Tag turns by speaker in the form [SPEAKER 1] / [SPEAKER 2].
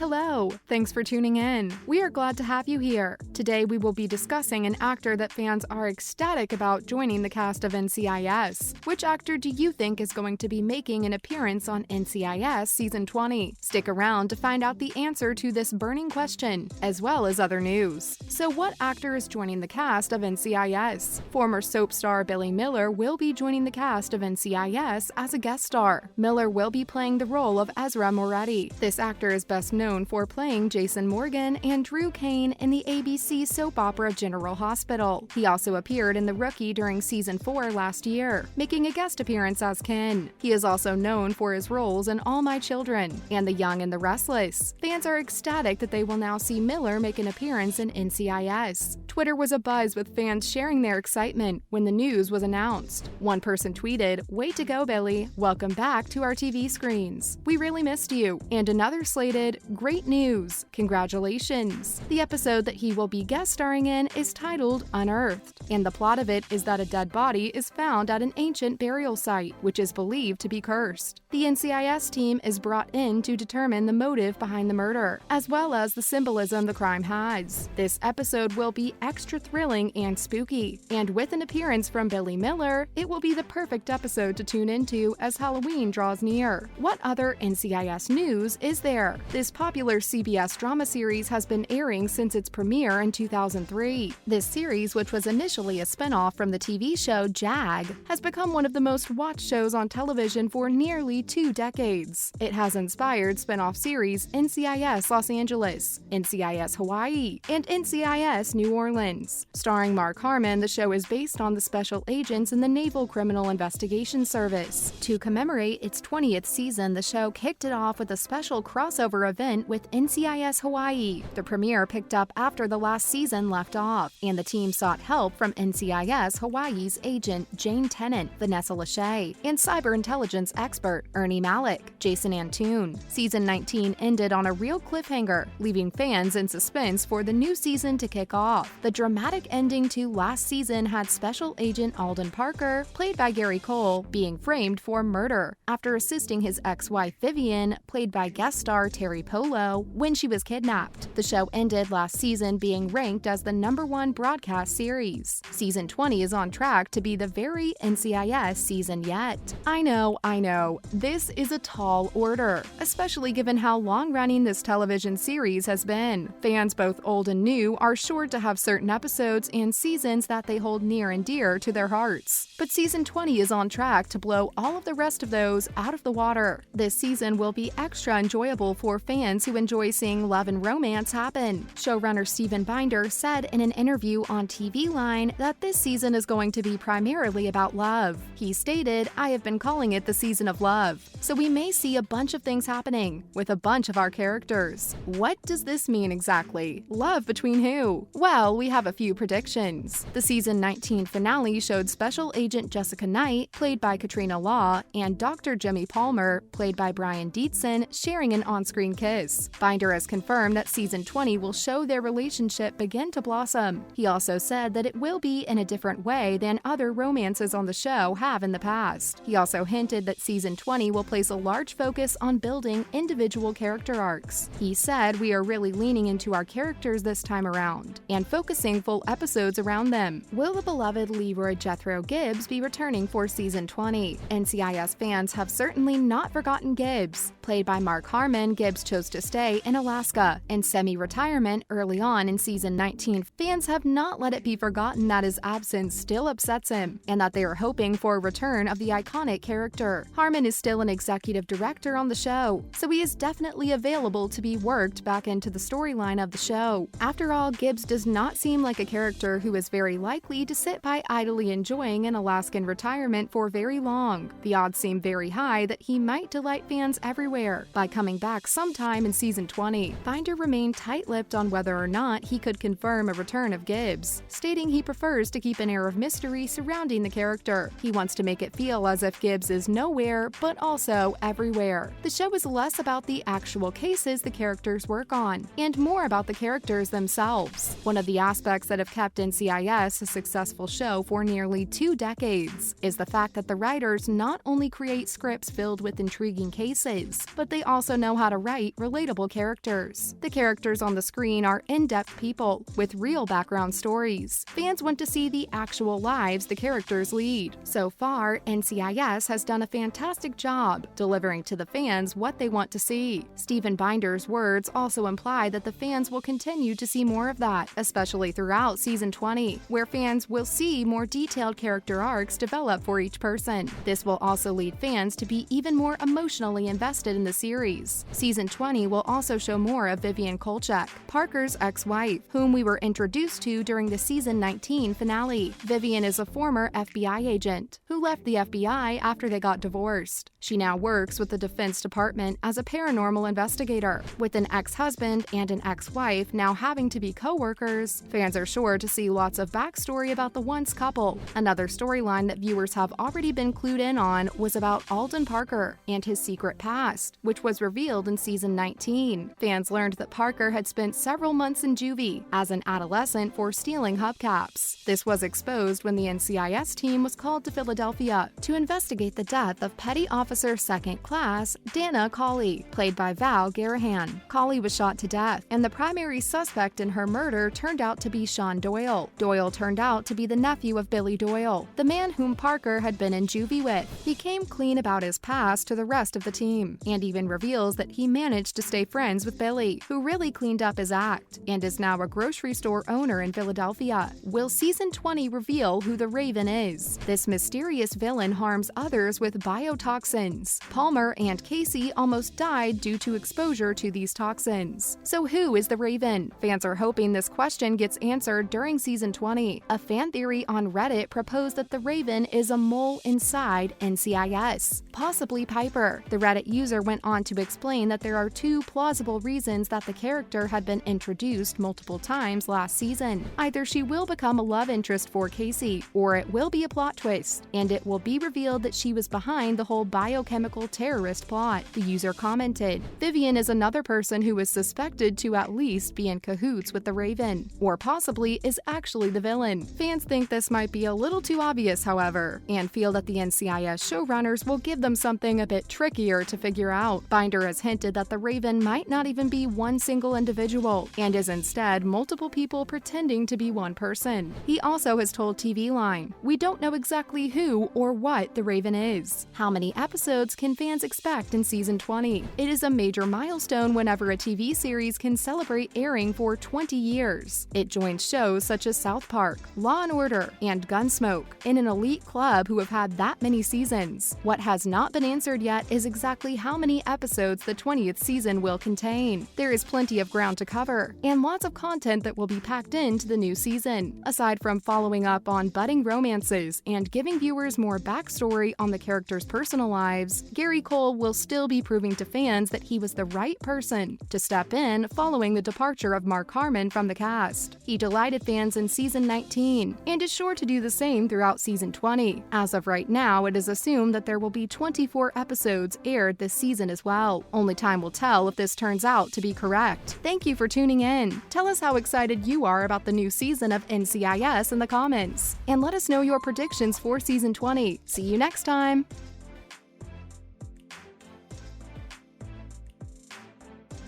[SPEAKER 1] Hello, thanks for tuning in. We are glad to have you here. Today we will be discussing an actor that fans are ecstatic about joining the cast of NCIS. Which actor do you think is going to be making an appearance on NCIS Season 20? Stick around to find out the answer to this burning question, as well as other news. So what actor is joining the cast of NCIS? Former soap star Billy Miller will be joining the cast of NCIS as a guest star. Miller will be playing the role of Ezra Moretti. This actor is best known for playing Jason Morgan and Drew Cain in the ABC soap opera General Hospital. He also appeared in The Rookie during Season 4 last year, making a guest appearance as Cain. He is also known for his roles in All My Children and The Young and the Restless. Fans are ecstatic that they will now see Miller make an appearance in NCIS. Twitter was abuzz with fans sharing their excitement when the news was announced. One person tweeted, "Way to go, Billy. Welcome back to our TV screens. We really missed you." And another slated, "Great news. Congratulations." The episode that he will be guest starring in is titled Unearthed, and the plot of it is that a dead body is found at an ancient burial site, which is believed to be cursed. The NCIS team is brought in to determine the motive behind the murder, as well as the symbolism the crime has. This episode will be extra thrilling and spooky, and with an appearance from Billy Miller, it will be the perfect episode to tune into as Halloween draws near. What other NCIS news is there? This popular CBS drama series has been airing since its premiere in 2003. This series, which was initially a spinoff from the TV show Jag, has become one of the most watched shows on television for nearly 2 decades. It has inspired spinoff series NCIS Los Angeles, NCIS Hawaii, and NCIS New Orleans. Starring Mark Harmon, the show is based on the special agents in the Naval Criminal Investigation Service. To commemorate its 20th season, the show kicked it off with a special crossover event with NCIS Hawaii. The premiere picked up after the last season left off, and the team sought help from NCIS Hawaii's agent Jane Tennant, Vanessa Lachey, and cyber intelligence expert Ernie Malik, Jason Antoon. Season 19 ended on a real cliffhanger, leaving fans in suspense for the new season to kick off. The dramatic ending to last season had Special Agent Alden Parker, played by Gary Cole, being framed for murder after assisting his ex-wife Vivian, played by guest star Terry Polo, when she was kidnapped. The show ended last season being ranked as the #1 broadcast series. Season 20 is on track to be the very NCIS season yet. I know, this is a tall order, especially given how long-running this television series has been. Fans both old and new are sure to have certain episodes and seasons that they hold near and dear to their hearts. But Season 20 is on track to blow all of the rest of those out of the water. This season will be extra enjoyable for fans who enjoy seeing love and romance happen. Showrunner Steven Binder said in an interview on TV Line that this season is going to be primarily about love. He stated, "I have been calling it the season of love. So we may see a bunch of things happening with a bunch of our characters." What does this mean exactly? Love between who? Well, we have a few predictions. The Season 19 finale showed Special Agent Jessica Knight, played by Katrina Law, and Dr. Jimmy Palmer, played by Brian Dietzen, sharing an on-screen kiss. Binder has confirmed that Season 20 will show their relationship begin to blossom. He also said that it will be in a different way than other romances on the show have in the past. He also hinted that Season 20 will place a large focus on building individual character arcs. He said, "We are really leaning into our characters this time around, and focusing full episodes around them." Will the beloved Leroy Jethro Gibbs be returning for Season 20? NCIS fans have certainly not forgotten Gibbs. Played by Mark Harmon, Gibbs chose to stay in Alaska in semi-retirement early on in Season 19. Fans have not let it be forgotten that his absence still upsets him, and that they are hoping for a return of the iconic character. Harmon is still an executive director on the show, so he is definitely available to be worked back into the storyline of the show. After all, Gibbs does not seem like a character who is very likely to sit by idly enjoying an Alaskan retirement for very long. The odds seem very high that he might delight fans everywhere by coming back sometime in Season 20. Binder remained tight-lipped on whether or not he could confirm a return of Gibbs, stating he prefers to keep an air of mystery surrounding the character. He wants to make it feel as if Gibbs is nowhere, but also everywhere. The show is less about the actual cases the characters work on, and more about the characters themselves. One of the aspects that have kept NCIS a successful show for nearly 2 decades is the fact that the writers not only create scripts filled with intriguing cases, but they also know how to write relatable characters. The characters on the screen are in-depth people with real background stories. Fans want to see the actual lives the characters lead. So far, NCIS has done a fantastic job delivering to the fans what they want to see. Stephen Binder's words also imply that the fans will continue to see more of that, especially throughout Season 20, where fans will see more detailed character arcs develop for each person. This will also lead fans to be even more emotionally invested in the series. Season 20 will also show more of Vivian Kolchak, Parker's ex-wife, whom we were introduced to during the Season 19 finale. Vivian is a former FBI agent who left the FBI after they got divorced. She now works with the Defense Department as a paranormal investigator. With an ex-husband and an ex-wife now having to be co-workers, fans are sure to see lots of backstory about the once couple. Another storyline that viewers have already been clued in on was about Alden Parker and his secret past, which was revealed in Season 19. Fans learned that Parker had spent several months in juvie as an adolescent for stealing hubcaps. This was exposed when the NCIS team was called to Philadelphia to investigate the death of Petty Officer Second Class Dana Cawley, played by Val Garahan. Cawley was shot to death, and the primary suspect in her murder turned out to be Sean Doyle. Doyle turned out to be the nephew of Billy Doyle, the man whom Parker had been in juvie with. He came clean about his past to the rest of the team, and even reveals that he managed to stay friends with Billy, who really cleaned up his act, and is now a grocery store owner in Philadelphia. Will Season 20 reveal who the Raven is? This mysterious villain harms others with biotoxins. Palmer and Casey almost died due to exposure to these toxins. So who is the Raven? Fans are hoping this question gets answered during Season 20. A fan theory on Reddit proposed that the Raven is a mole inside NCIS, possibly Piper. The Reddit user went on to explain that there are two plausible reasons that the character had been introduced multiple times last season. Either she will become a love interest for Casey, or it will be a plot twist, and it will be revealed that she was behind the whole biochemical terrorist plot. The user commented, "Vivian is another person who is suspected to at least be in cahoots with the Raven, or possibly is actually the villain." Fans think this might be a little too obvious, however, and feel that the NCIS showrunners will give them something a bit trickier to figure out. Binder has hinted that the Raven might not even be one single individual, and is instead multiple people pretending to be one person. He also has told TV Line, "We don't know exactly who or what the Raven is." How many episodes can fans expect in Season 20? It is a major milestone whenever a TV series can celebrate airing for 20 years. It joins shows such as South Park, Law & Order, and Gunsmoke in an elite club who have had that many seasons. What has not been answered yet is exactly how many episodes the 20th season will contain. There is plenty of ground to cover, and lots of content that will be packed into the new season. Aside from following up on budding romances and giving viewers more backstory on the characters' personal lives, Gary Cole will still be proving to fans that he was the right person to step in following the departure of Mark Harmon from the cast. He delighted fans in Season 19, and is sure to do the same throughout Season 20. As of right now, it is assumed that there will be 24 episodes aired this season as well. Only time will tell if this turns out to be correct. Thank you for tuning in. Tell us how excited you are about the new season of NCIS in the comments, and let us know your predictions for Season 20. See you next time!